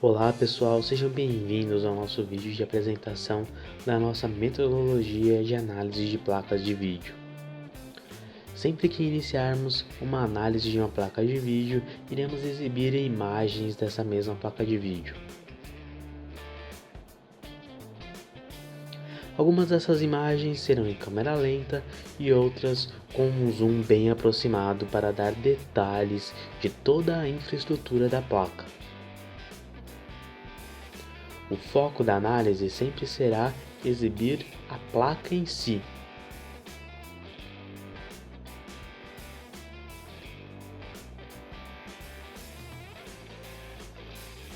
Olá pessoal, sejam bem-vindos ao nosso vídeo de apresentação da nossa metodologia de análise de placas de vídeo. Sempre que iniciarmos uma análise de uma placa de vídeo, iremos exibir imagens dessa mesma placa de vídeo. Algumas dessas imagens serão em câmera lenta e outras com um zoom bem aproximado para dar detalhes de toda a infraestrutura da placa. O foco da análise sempre será exibir a placa em si.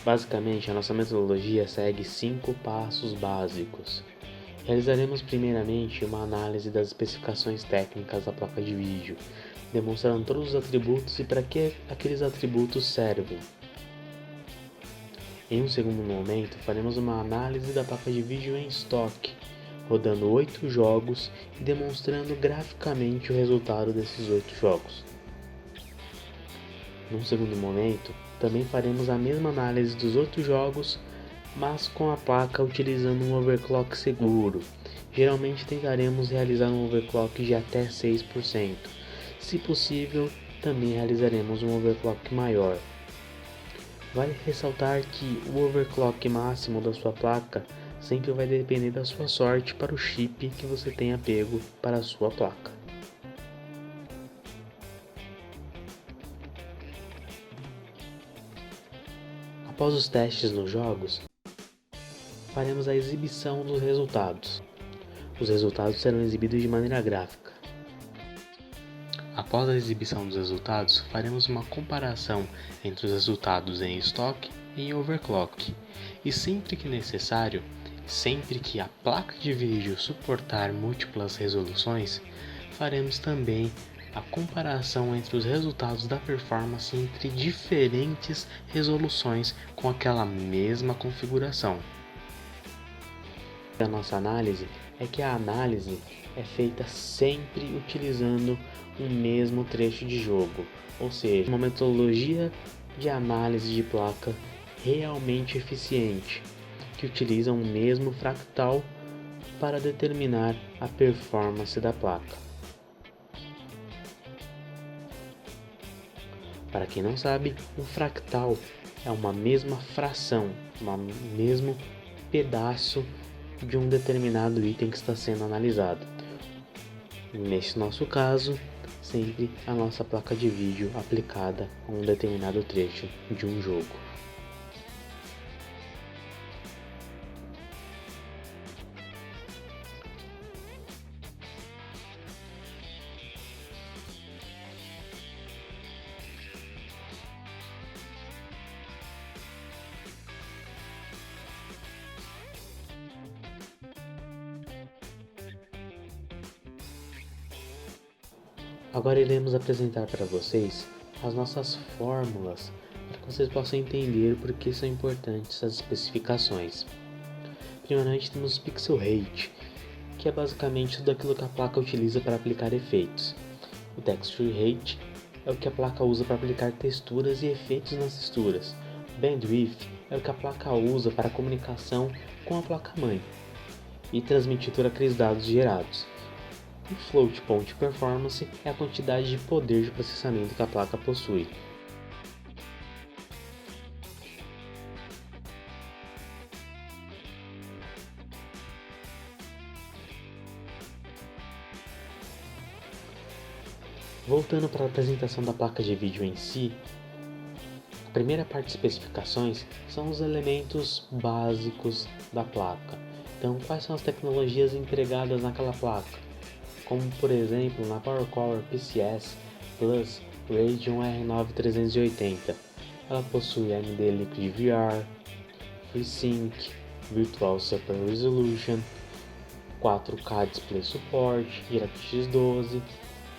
Basicamente, a nossa metodologia segue 5 passos básicos. Realizaremos primeiramente uma análise das especificações técnicas da placa de vídeo, demonstrando todos os atributos e para que aqueles atributos servem. Em um segundo momento, faremos uma análise da placa de vídeo em estoque, rodando 8 jogos e demonstrando graficamente o resultado desses 8 jogos. Num segundo momento, também faremos a mesma análise dos outros jogos, mas com a placa utilizando um overclock seguro. Geralmente tentaremos realizar um overclock de até 6%. Se possível, também realizaremos um overclock maior. Vale ressaltar que o overclock máximo da sua placa sempre vai depender da sua sorte para o chip que você tenha pego para a sua placa. Após os testes nos jogos, faremos a exibição dos resultados. Os resultados serão exibidos de maneira gráfica. Após a exibição dos resultados, faremos uma comparação entre os resultados em estoque e em overclock. E sempre que necessário, sempre que a placa de vídeo suportar múltiplas resoluções, faremos também a comparação entre os resultados da performance entre diferentes resoluções com aquela mesma configuração. A nossa análise é que a análise é feita sempre utilizando o mesmo trecho de jogo, ou seja, uma metodologia de análise de placa realmente eficiente, que utiliza o mesmo fractal para determinar a performance da placa. Para quem não sabe, um fractal é uma mesma fração, um mesmo pedaço de um determinado item que está sendo analisado. Neste nosso caso, sempre a nossa placa de vídeo aplicada a um determinado trecho de um jogo. Agora iremos apresentar para vocês as nossas fórmulas para que vocês possam entender por que são importantes as especificações. Primeiramente temos o Pixel Rate, que é basicamente tudo aquilo que a placa utiliza para aplicar efeitos. O Texture Rate é o que a placa usa para aplicar texturas e efeitos nas texturas. O Bandwidth é o que a placa usa para comunicação com a placa-mãe e transmitir todos aqueles dados gerados. O Float Point Performance é a quantidade de poder de processamento que a placa possui. Voltando para a apresentação da placa de vídeo em si, a primeira parte de especificações são os elementos básicos da placa. Então, quais são as tecnologias empregadas naquela placa? Como por exemplo na PowerCore PCS Plus Radeon R9 380. Ela possui AMD Liquid VR, FreeSync, Virtual Super Resolution, 4K Display Support, DirectX 12,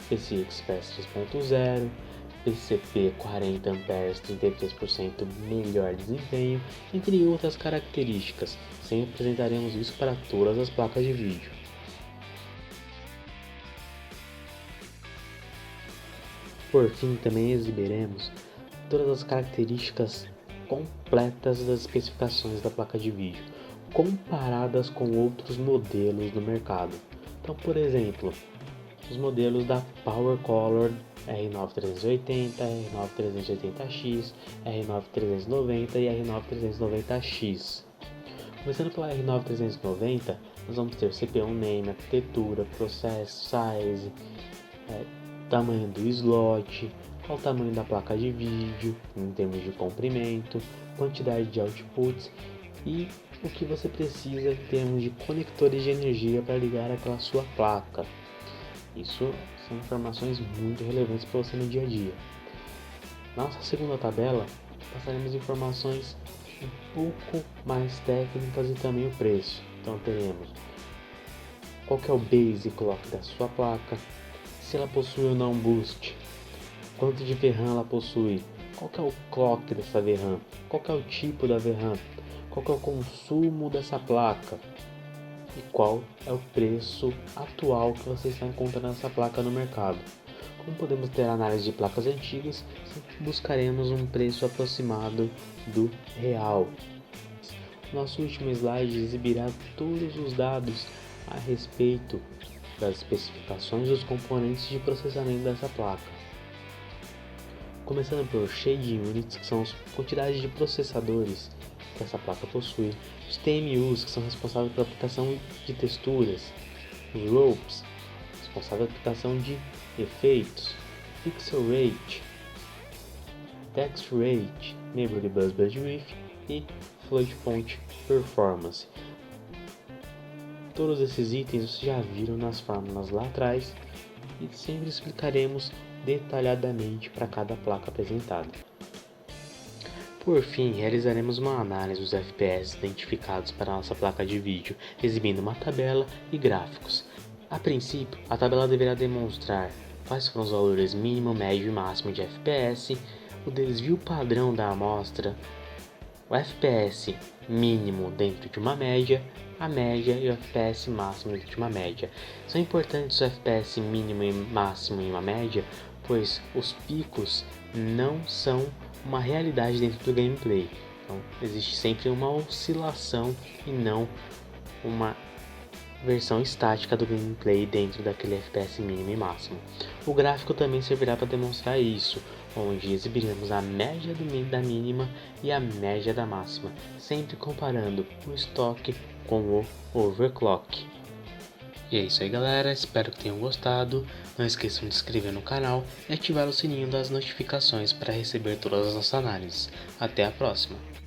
PCI Express 3.0, PCP 40A 33% melhor desempenho, entre outras características. Sempre apresentaremos isso para todas as placas de vídeo. Por fim, também exibiremos todas as características completas das especificações da placa de vídeo, comparadas com outros modelos no mercado. Então, por exemplo, os modelos da PowerColor R9380, R9380X, R9390 e R9390X. Começando pela R9390, nós vamos ter CPU name, arquitetura, processo, size, tamanho do slot, qual o tamanho da placa de vídeo em termos de comprimento, quantidade de outputs e o que você precisa em termos de conectores de energia para ligar aquela sua placa. Isso são informações muito relevantes para você no dia a dia. Na nossa segunda tabela, passaremos informações um pouco mais técnicas e também o preço. Então teremos qual que é o base clock da sua placa, se ela possui ou não boost, quanto de VRAM ela possui, qual que é o clock dessa VRAM, qual que é o tipo da VRAM, qual que é o consumo dessa placa e qual é o preço atual que você está encontrando essa placa no mercado. Como podemos ter análise de placas antigas, buscaremos um preço aproximado do real. Nosso último slide exibirá todos os dados a respeito das especificações dos componentes de processamento dessa placa. Começando por Shade Units, que são as quantidades de processadores que essa placa possui, os TMUs, que são responsáveis pela aplicação de texturas, os Ropes, responsáveis pela aplicação de efeitos, Pixel Rate, Text Rate, Neighborhood Bus Bandwidth e Float Point Performance. Todos esses itens vocês já viram nas fórmulas lá atrás e sempre explicaremos detalhadamente para cada placa apresentada. Por fim, realizaremos uma análise dos FPS identificados para a nossa placa de vídeo, exibindo uma tabela e gráficos. A princípio, a tabela deverá demonstrar quais foram os valores mínimo, médio e máximo de FPS, o desvio padrão da amostra, o FPS mínimo dentro de uma média, a média e o FPS máximo dentro de uma média. São importantes o FPS mínimo e máximo em uma média, pois os picos não são uma realidade dentro do gameplay. Então, existe sempre uma oscilação e não uma versão estática do gameplay dentro daquele FPS mínimo e máximo. O gráfico também servirá para demonstrar isso, onde exibiremos a média da mínima e a média da máxima, sempre comparando o estoque com o overclock. E é isso aí, galera, espero que tenham gostado. Não esqueçam de se inscrever no canal e ativar o sininho das notificações para receber todas as nossas análises. Até a próxima!